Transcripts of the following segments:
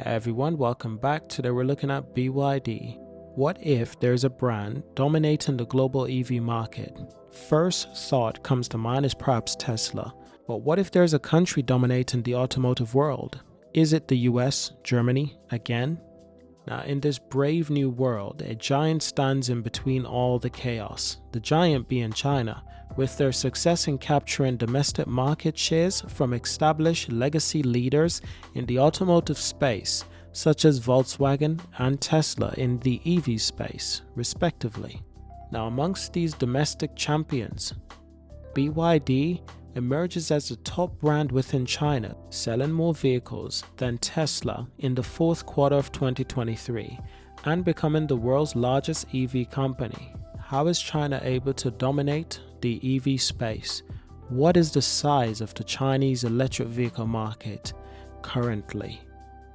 Hey everyone, welcome back. Today we're looking at BYD. What if there's a brand dominating the global EV market? First thought comes to mind is perhaps Tesla. But what if there's a country dominating the automotive world? Is it the US, Germany, again? Now, in this brave new world, a giant stands in between all the chaos, the giant being China, with their success in capturing domestic market shares from established legacy leaders in the automotive space, such as Volkswagen and Tesla in the EV space, respectively. Now, amongst these domestic champions, BYD emerges as the top brand within China, selling more vehicles than Tesla in the fourth quarter of 2023 and becoming the world's largest EV company. How is China able to dominate the EV space? What is the size of the Chinese electric vehicle market currently?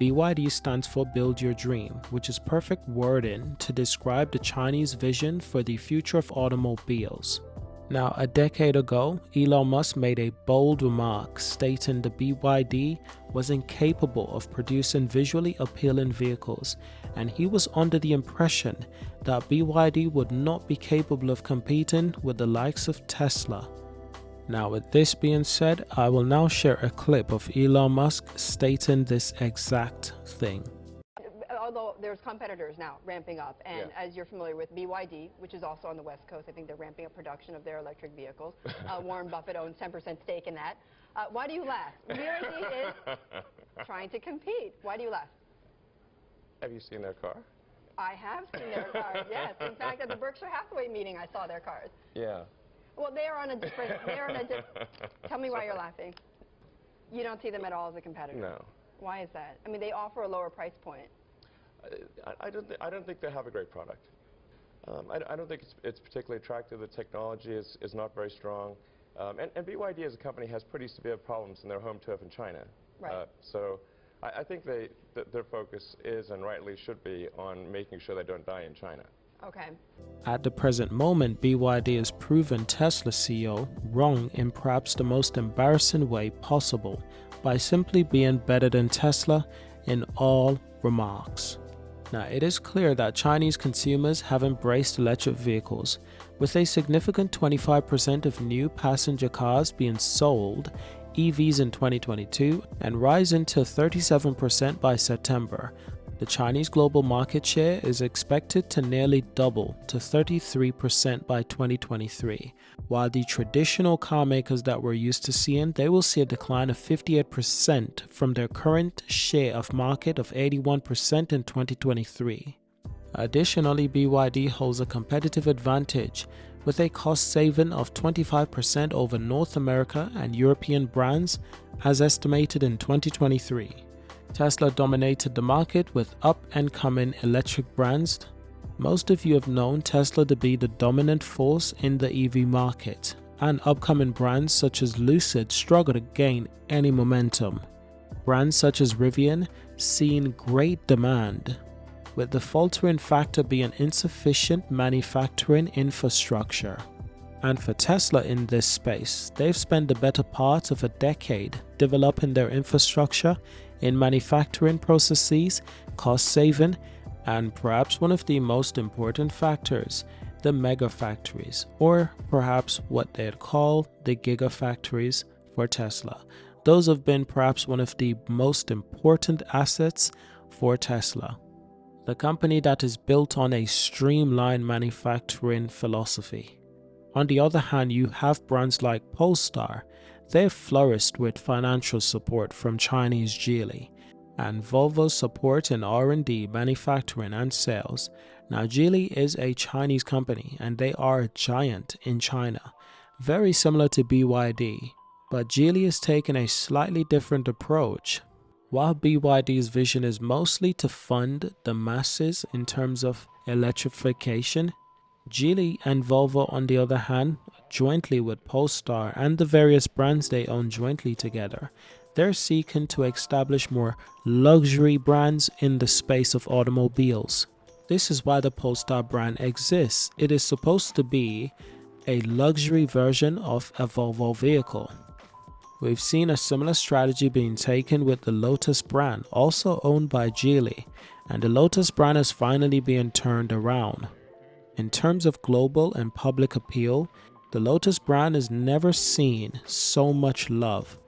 BYD stands for Build Your Dream, which is perfect wording to describe the Chinese vision for the future of automobiles. Now, a decade ago, Elon Musk made a bold remark stating the BYD was incapable of producing visually appealing vehicles, and he was under the impression that BYD would not be capable of competing with the likes of Tesla. Now, with this being said, I will now share a clip of Elon Musk stating this exact thing. Although there's competitors now ramping up, and as you're familiar with BYD, which is also on the West Coast, I think they're ramping up production of their electric vehicles. Warren Buffett owns 10% stake in that. Why do you laugh? BYD is trying to compete. Why do you laugh? Have you seen their car? I have seen their cars, yes. In fact, at the Berkshire Hathaway meeting, I saw their cars. Yeah. Well, they're on a different, tell me why you're laughing. You don't see them at all as a competitor? No. Why is that? I mean, they offer a lower price point. I don't think they have a great product. I don't think it's particularly attractive. The technology is not very strong. And BYD as a company has pretty severe problems in their home turf in China. Right. So I think their focus is, and rightly should be, on making sure they don't die in China. Okay. At the present moment, BYD has proven Tesla CEO wrong in perhaps the most embarrassing way possible by simply being better than Tesla in all remarks. Now, it is clear that Chinese consumers have embraced electric vehicles, with a significant 25% of new passenger cars being sold EVs in 2022 and rising to 37% by September. The Chinese global market share is expected to nearly double to 33% by 2023, while the traditional car makers that we're used to seeing, they will see a decline of 58% from their current share of market of 81% in 2023. Additionally, BYD holds a competitive advantage with a cost saving of 25% over North America and European brands as estimated in 2023. Tesla dominated the market with up-and-coming electric brands. Most of you have known Tesla to be the dominant force in the EV market, and upcoming brands such as Lucid struggle to gain any momentum. Brands such as Rivian seeing great demand, with the faltering factor being insufficient manufacturing infrastructure. And for Tesla in this space, they've spent the better part of a decade developing their infrastructure in manufacturing processes, cost saving, and perhaps one of the most important factors, the mega factories, or perhaps what they'd call the gigafactories for Tesla. Those have been perhaps one of the most important assets for Tesla, the company that is built on a streamlined manufacturing philosophy. On the other hand, you have brands like Polestar. They've flourished with financial support from Chinese Geely, and Volvo's support in R&D, manufacturing, and sales. Now, Geely is a Chinese company, and they are a giant in China, very similar to BYD, but Geely has taken a slightly different approach. While BYD's vision is mostly to fund the masses in terms of electrification, Geely and Volvo, on the other hand, jointly with Polestar and the various brands they own jointly together, they're seeking to establish more luxury brands in the space of automobiles. This is why the Polestar brand exists. It is supposed to be a luxury version of a Volvo vehicle. We've seen a similar strategy being taken with the Lotus brand, also owned by Geely, and the Lotus brand is finally being turned around. In terms of global and public appeal, the Lotus brand has never seen so much love,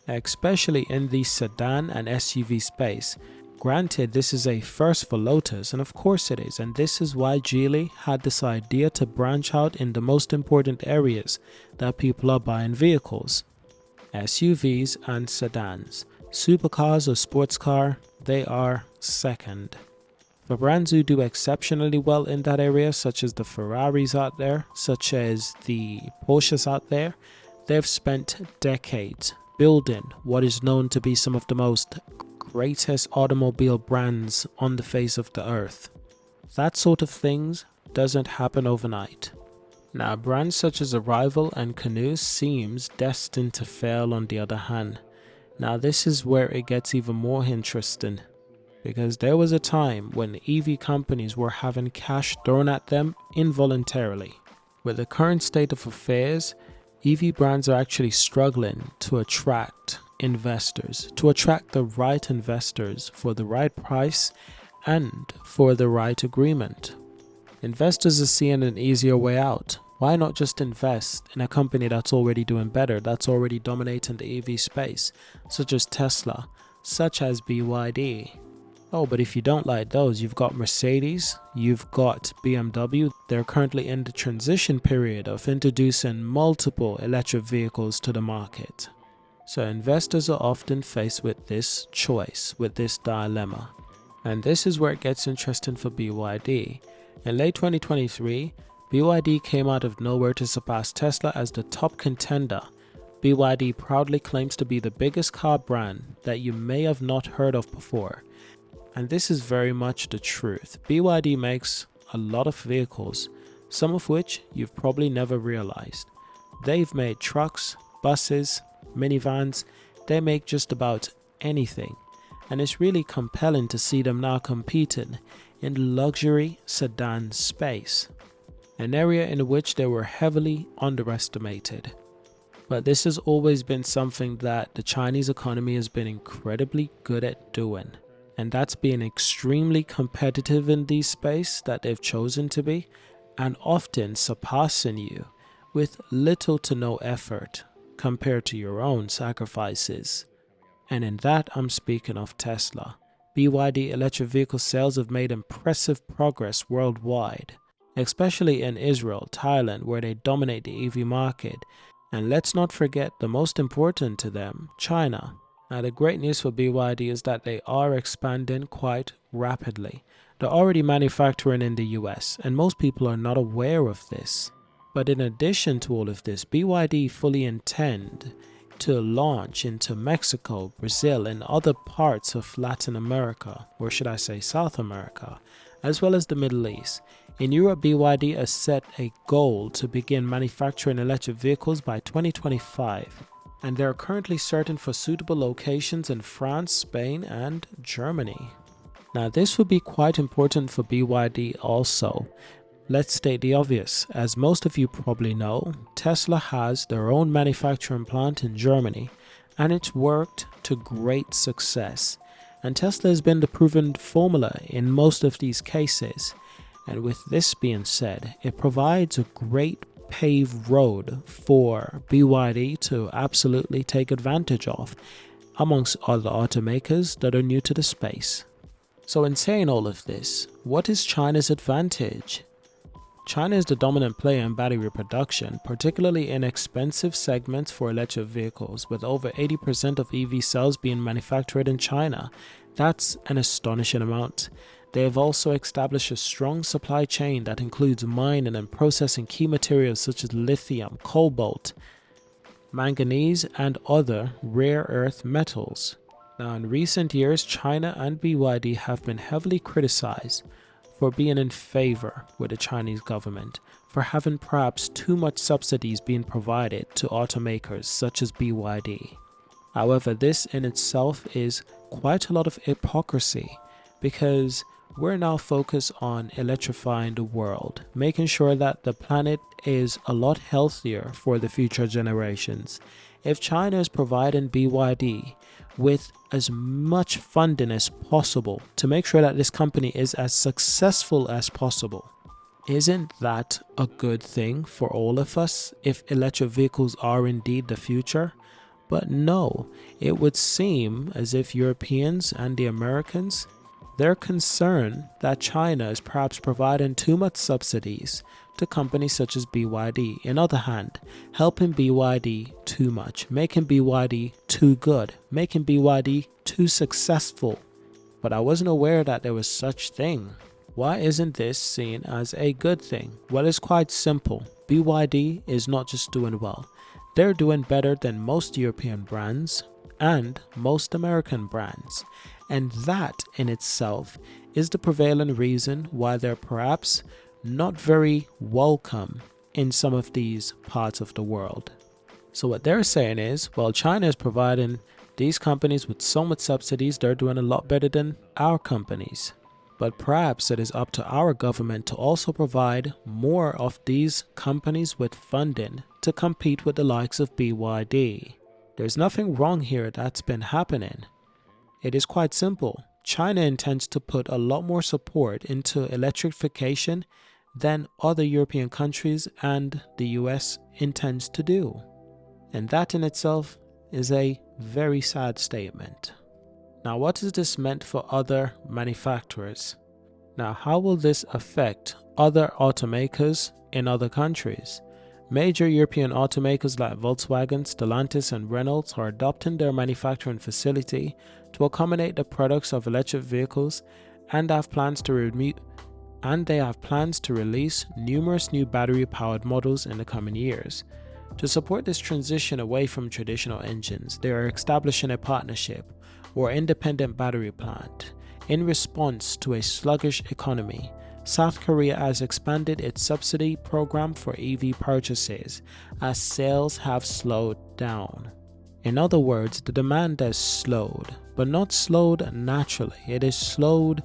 especially in the sedan and SUV space. Granted, this is a first for Lotus, and of course it is, and this is why Geely had this idea to branch out in the most important areas that people are buying vehicles: SUVs and sedans. Supercars or sports car, they are second. For brands who do exceptionally well in that area, such as the Ferraris out there, such as the Porsches out there, they've spent decades building what is known to be some of the most greatest automobile brands on the face of the earth. That sort of things doesn't happen overnight. Now, brands such as Arrival and Canoo seems destined to fail on the other hand. Now, this is where it gets even more interesting, because there was a time when EV companies were having cash thrown at them involuntarily. With the current state of affairs, EV brands are actually struggling to attract investors, to attract the right investors for the right price and for the right agreement. Investors are seeing an easier way out. Why not just invest in a company that's already doing better, that's already dominating the EV space, such as Tesla, such as BYD? Oh, but if you don't like those, you've got Mercedes, you've got BMW. They're currently in the transition period of introducing multiple electric vehicles to the market. So investors are often faced with this choice, with this dilemma. And this is where it gets interesting for BYD. In late 2023, BYD came out of nowhere to surpass Tesla as the top contender. BYD proudly claims to be the biggest car brand that you may have not heard of before. And this is very much the truth. BYD makes a lot of vehicles, some of which you've probably never realized. They've made trucks, buses, minivans. They make just about anything. And it's really compelling to see them now competing in the luxury sedan space, an area in which they were heavily underestimated. But this has always been something that the Chinese economy has been incredibly good at doing. And that's being extremely competitive in the space that they've chosen to be, and often surpassing you with little to no effort compared to your own sacrifices. And in that, I'm speaking of Tesla. BYD electric vehicle sales have made impressive progress worldwide, especially in Israel, Thailand, where they dominate the EV market. And let's not forget the most important to them, China. Now, the great news for BYD is that they are expanding quite rapidly. They're already manufacturing in the US, and most people are not aware of this. But in addition to all of this, BYD fully intend to launch into Mexico, Brazil, and other parts of Latin America, or should I say South America, as well as the Middle East. In Europe, BYD has set a goal to begin manufacturing electric vehicles by 2025. And they are currently searching for suitable locations in France, Spain, and Germany. Now, this would be quite important for BYD also. Let's state the obvious. As most of you probably know, Tesla has their own manufacturing plant in Germany, and it's worked to great success. And Tesla has been the proven formula in most of these cases. And with this being said, it provides a great paved road for BYD to absolutely take advantage of, amongst other automakers that are new to the space. So in saying all of this, what is China's advantage? China is the dominant player in battery production, particularly in expensive segments for electric vehicles, with over 80% of EV cells being manufactured in China. That's an astonishing amount. They have also established a strong supply chain that includes mining and processing key materials such as lithium, cobalt, manganese, and other rare earth metals. Now, in recent years, China and BYD have been heavily criticized for being in favor with the Chinese government, for having perhaps too much subsidies being provided to automakers such as BYD. However, this in itself is quite a lot of hypocrisy, because we're now focused on electrifying the world, making sure that the planet is a lot healthier for the future generations. if China is providing BYD with as much funding as possible to make sure that this company is as successful as possible, isn't that a good thing for all of us if electric vehicles are indeed the future? But no, it would seem as if Europeans and the Americans, they're concerned that China is perhaps providing too much subsidies to companies such as BYD. In other hand, helping BYD too much, making BYD too good, making BYD too successful. But I wasn't aware that there was such thing. Why isn't this seen as a good thing? Well, it's quite simple. BYD is not just doing well. They're doing better than most European brands and most American brands. And that in itself is the prevailing reason why they're perhaps not very welcome in some of these parts of the world. So what they're saying is, well, China is providing these companies with so much subsidies, they're doing a lot better than our companies. But perhaps it is up to our government to also provide more of these companies with funding to compete with the likes of BYD. There's nothing wrong here that's been happening. It is quite simple. China intends to put a lot more support into electrification than other European countries and the US intends to do. And that in itself is a very sad statement. Now, what is this meant for other manufacturers? Now, how will this affect other automakers in other countries? Major European automakers like Volkswagen, Stellantis, and Renault are adopting their manufacturing facility to accommodate the products of electric vehicles, and they have plans to release numerous new battery-powered models in the coming years. To support this transition away from traditional engines, they are establishing a partnership or independent battery plant. In response to a sluggish economy, South Korea has expanded its subsidy program for EV purchases as sales have slowed down. In other words, the demand has slowed, but not slowed naturally. It is slowed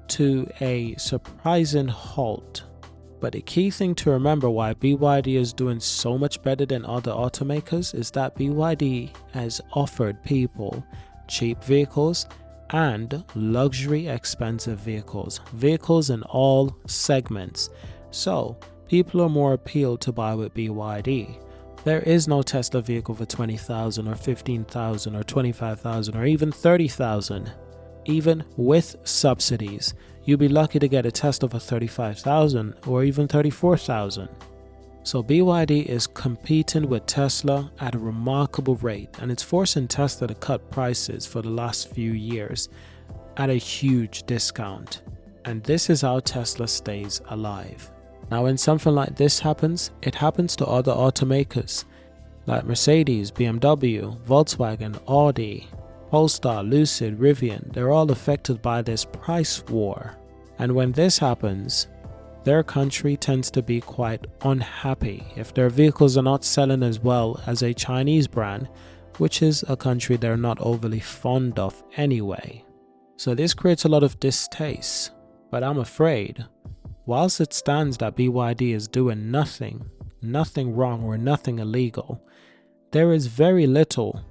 to a surprising halt. But the key thing to remember why BYD is doing so much better than other automakers is that BYD has offered people cheap vehicles and luxury expensive vehicles in all segments. So people are more appealed to buy with BYD. There is no Tesla vehicle for $20,000 or $15,000 or $25,000 or even $30,000. Even with subsidies, you'll be lucky to get a Tesla for $35,000 or even $34,000. So BYD is competing with Tesla at a remarkable rate, and it's forcing Tesla to cut prices for the last few years at a huge discount. And this is how Tesla stays alive. Now, when something like this happens, it happens to other automakers like Mercedes, BMW, Volkswagen, Audi, Polestar, Lucid, Rivian. They're all affected by this price war. And when this happens, their country tends to be quite unhappy if their vehicles are not selling as well as a Chinese brand, which is a country they're not overly fond of anyway. So this creates a lot of distaste. But I'm afraid, whilst it stands that BYD is doing nothing wrong or nothing illegal, there is very little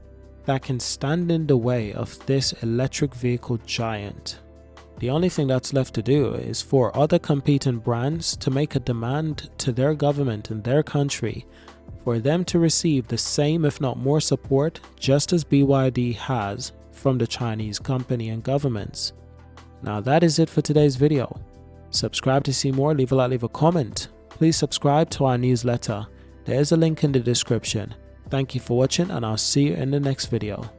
that can stand in the way of this electric vehicle giant. The only thing that's left to do is for other competing brands to make a demand to their government in their country for them to receive the same, if not more, support just as BYD has from the Chinese company and governments. Now that is it for today's video. Subscribe to see more, leave a like, leave a comment. Please subscribe to our newsletter. There's a link in the description. Thank you for watching, and I'll see you in the next video.